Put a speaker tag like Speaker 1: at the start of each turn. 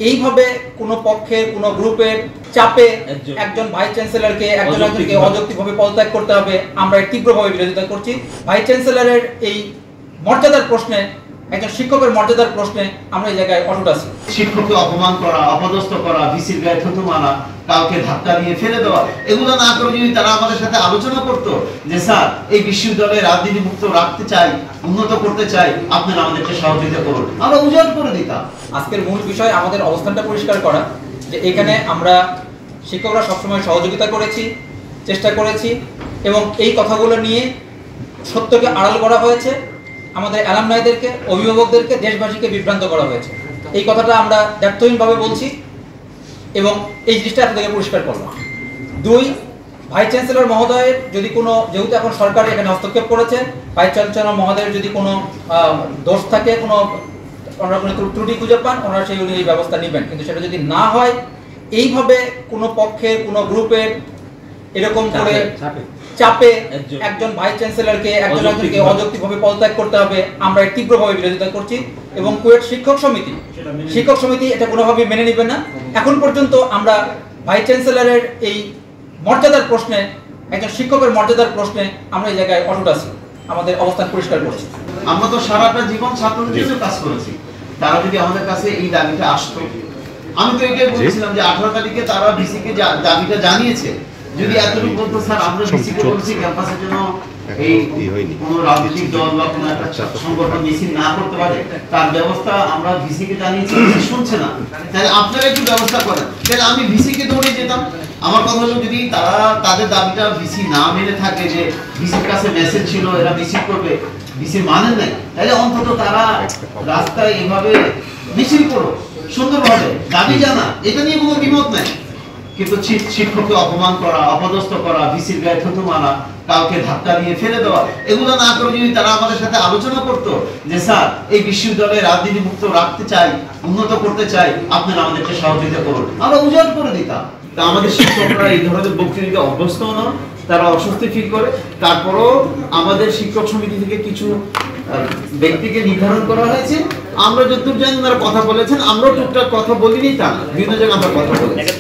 Speaker 1: এইভাবে কোনো পক্ষের কোনো গ্রুপের চাপে একজন ভাইস চ্যান্সেলরকে একজনকে অযৌক্তিকভাবে পদত্যাগ করতে হবে, আমরা তীব্রভাবে বিরোধিতা করছি। ভাইস চ্যান্সেলরের এই মর্যাদার প্রশ্নে, একজন শিক্ষকের মর্যাদার প্রশ্নে আমরা এই জায়গায় অটুট আছি।
Speaker 2: শিক্ষককে অপমান করা, অপদস্থ করা, ভিসির গায়ে থুতু মারা, কাউকে ধাক্কা দিয়ে ফেলে দেওয়া, এগুলো না করে যদি তারা আমাদের সাথে আলোচনা করতো যে স্যার এই বিশ্ববিদ্যালয়ে রাজনীতি মুক্ত রাখতে চাই, উন্নত করতে চাই, আপনারা আমাদেরকে সহযোগিতা করুন, আমরা উজাড় করে দিতাম।
Speaker 1: আজকের মূল বিষয় আমাদের অবস্থানটা পরিষ্কার করা, যে এখানে আমরা শিক্ষকরা সবসময় সহযোগিতা করেছি, চেষ্টা করেছি, এবং এই কথাগুলো নিয়ে সত্যকে আড়াল করা হয়েছে, আমাদের অ্যালামনাইদেরকে, অভিভাবকদেরকে, দেশবাসীকে বিভ্রান্ত করা হয়েছে। এই কথাটা আমরা দ্ব্যর্থহীনভাবে বলছি এবং এই জিনিসটা আপনাদেরকে পরিষ্কার করলাম। 2, ভাইস চ্যান্সেলর মহোদয়ের যদি কোনো, যেহেতু এখন সরকার এখানে হস্তক্ষেপ করেছে, ভাইস চ্যান্সেলর মহোদয়ের যদি কোনো দোষ থাকে, ওনারা কোনো ত্রুটি খুঁজে পান, ওনারা সেই অনুযায়ী ব্যবস্থা নেবেন। কিন্তু সেটা যদি না হয়, এইভাবে কোনো পক্ষের কোনো গ্রুপের এরকম করে চাপে একজন ভাইস চ্যান্সেলরকে একজনকে অযৌক্তিকভাবে পদত্যাগ করতে হবে, আমরা তীব্রভাবে বিরোধিতা করছি। এবং কুয়েট শিক্ষক সমিতি এটা কোনোভাবে মেনে নেবে না। এখন পর্যন্ত আমরা ভাইস চ্যান্সেলরের এই মর্যাদার প্রশ্নে, একজন শিক্ষকের মর্যাদার প্রশ্নে আমরা এই জায়গায় অটুট আছি, আমাদের অবস্থান পরিষ্কার করছি।
Speaker 2: আমরা তো সারাটা জীবন ছাত্রদের জন্য কাজ করেছি, তারা যদি আমাদের কাছে এই দাবিটা আসতো, আমি তো এটাই বলেছিলাম যে 18 তারিখে তারা ভিসিকে দাবিটা জানিয়েছে, যদি এতটুকু বলতো স্যার আমরা ভিসিকে বলছি ক্যাম্পাসের জন্য এই কোন রাজনৈতিক দল বা কোন একটা সংগঠন মিছিল না করতে পারে, তার ব্যবস্থা আমরা ভিসিকে জানিয়েছি, শুনছে না, তাহলে আপনারা একটু ব্যবস্থা করেন, তাহলে আমি ভিসিকে দৌড়ে যেতাম। আমার কথা হলো যদি তারা তাদের দাবিটা ভিসি না মেনে থাকে, যে ভিসির কাছে মেসেজ ছিল এরা মিছিল করবে, ভিসি মানেন নাই, তাহলে অন্তত তারা রাস্তায় এভাবে মিছিল করো, সুন্দরভাবে দাবি জানা, এটা নিয়ে কোনো দ্বিমত নাই। কিন্তু শিক্ষককে অপমান করা, অপদস্থ করা, ভিসির গায়ে থুতু মারা, কাউকে ধাক্কা দিয়ে ফেলে দেওয়া, এগুলো না করে যদি তারা আমাদের সাথে আলোচনা করতো যে স্যার এই বিশ্ববিদ্যালয়ে রাজনীতি মুক্ত রাখতে চাই, উন্নত করতে চাই, আপনারা আমাদেরকে সহযোগিতা করুন, আমরা উজাড় করে দিতাম। তা আমাদের শিক্ষকরা এই ধরনের বক্তৃতা অভ্যস্ত নন, তারা অস্বস্তি ফিল করে। তারপরও আমাদের শিক্ষক সমিতি থেকে কিছু ব্যক্তিকে নির্ধারণ করা হয়েছে, আমরা যতটুকু জানি তারা কথা বলেছেন, আমরাও টুকটাক কথা বলিনি, তা বিভিন্ন জায়গায় আমরা কথা বলেছি।